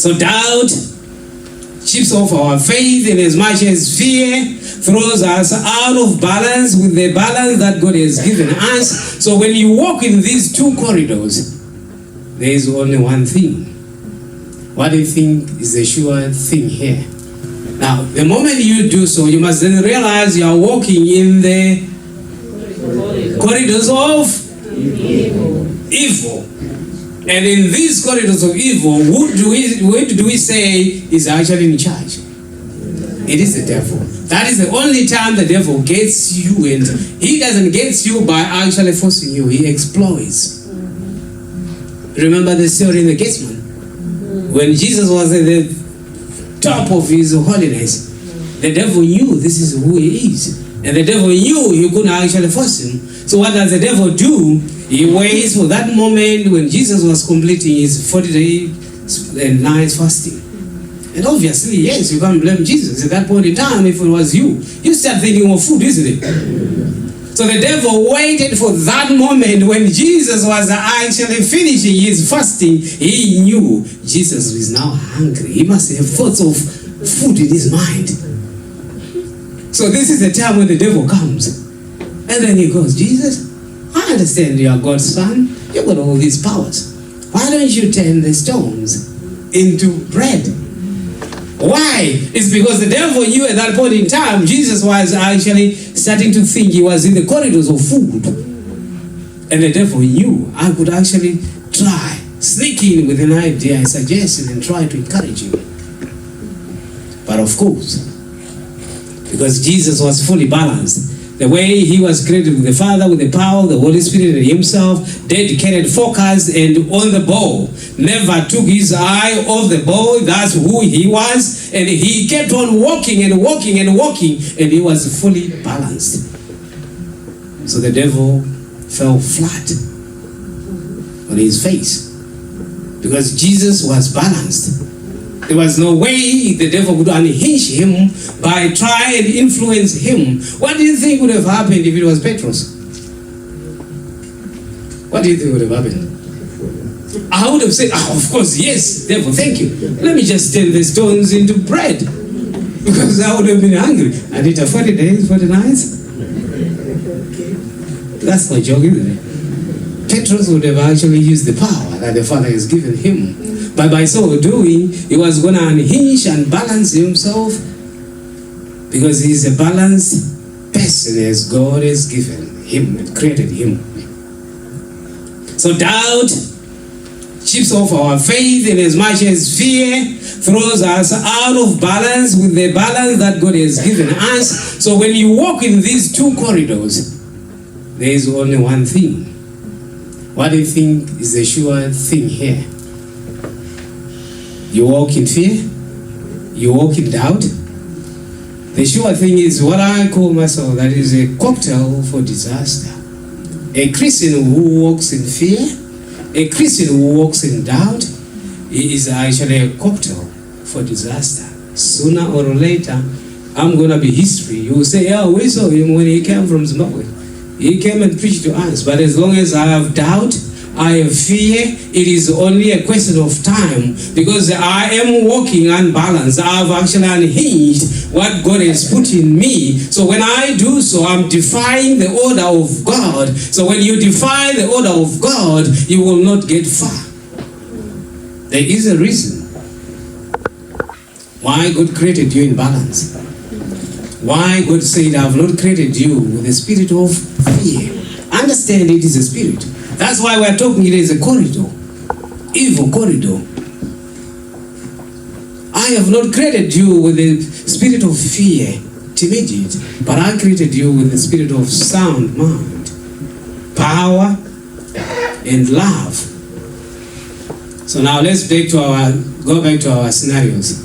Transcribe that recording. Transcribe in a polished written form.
So doubt chips off our faith, in as much as fear throws us out of balance with the balance that God has given us. So when you walk in these two corridors, there is only one thing. What do you think is the sure thing here? Now, the moment you do so, you must then realize you are walking in the corridors of evil. And in these corridors of evil, what do we say is actually in charge? It is the devil. That is the only time the devil gets you, and he doesn't get you by actually forcing you. He exploits. Remember the story in the Gethsemane? When Jesus was at the top of his holiness, the devil knew this is who he is. And the devil knew he couldn't actually force him. So what does the devil do? He waits for that moment when Jesus was completing his 40 days and nights fasting. And obviously, yes, you can't blame Jesus. At that point in time, if it was you start thinking of food, isn't it? So the devil waited for that moment when Jesus was actually finishing his fasting. He knew Jesus was now hungry. He must have thoughts of food in his mind. So this is the time when the devil comes. And then he goes, Jesus, I understand you are God's son. You've got all these powers. Why don't you turn the stones into bread? Why? It's because the devil knew at that point in time Jesus was actually starting to think he was in the corridors of food. And the devil knew I could actually try, sneak in with an idea, a suggestion, and try to encourage him. But of course, because Jesus was fully balanced, the way he was created with the Father, with the power, the Holy Spirit, and himself, dedicated, focused, and on the ball. Never took his eye off the ball. That's who he was. And he kept on walking and walking and walking, and he was fully balanced. So the devil fell flat on his face because Jesus was balanced. There was no way the devil could unhinge him by trying and influence him. What do you think would have happened if it was Petrus? What do you think would have happened? I would have said, of course, yes, devil, thank you. Let me just turn the stones into bread. Because I would have been hungry. I did 40 days, 40 nights. That's no joke, isn't it? Petrus would have actually used the power that the Father has given him. But by so doing, he was going to unhinge and balance himself because he's a balanced person as God has given him and created him. So doubt chips off our faith, in as much as fear throws us out of balance with the balance that God has given us. So when you walk in these two corridors, there is only one thing. What do you think is the sure thing here? You walk in fear, you walk in doubt. The sure thing is what I call myself, that is a cocktail for disaster. A Christian who walks in fear, a Christian who walks in doubt, is actually a cocktail for disaster. Sooner or later, I'm going to be history. You will say, yeah, we saw him when he came from Zimbabwe. He came and preached to us. But as long as I have doubt, I have fear, it is only a question of time, because I am walking unbalanced. I have actually unhinged what God has put in me. So when I do so, I'm defying the order of God. So when you defy the order of God, you will not get far. There is a reason why God created you in balance. Why God said, I have not created you with a spirit of fear. Understand it is a spirit. That's why we're talking it is a corridor. Evil corridor. I have not created you with a spirit of fear, timidity, but I created you with a spirit of sound mind, power, and love. So now let's go back to our scenarios.